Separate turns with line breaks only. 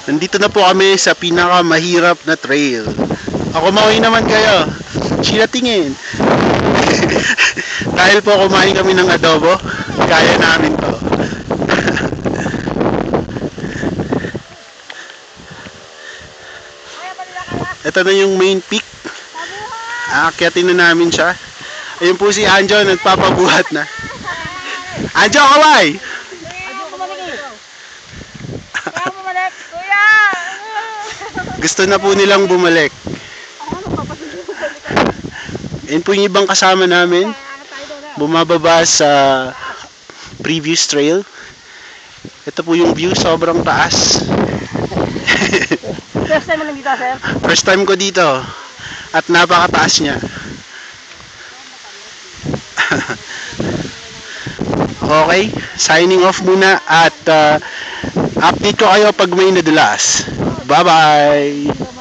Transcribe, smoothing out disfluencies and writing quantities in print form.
Nandito na po kami sa pinakamahirap na trail. Ako mauwi naman kayo. Sila tingin. Dahil po kumain kami ng adobo, kaya namin to. Ito na yung main peak. Aakyatin na namin siya. Ayun po si Anjo, nagpapabuhat na. Anjo, kaway! Gusto na po nilang bumalik. Ayun po yung ibang kasama namin. Bumababa sa previous trail. Ito po yung view, sobrang taas.
First time mo lang dito, sir?
First time ko dito. At napakataas niya. Okay, signing off muna at update ko kayo pag may nadulas. Bye-bye!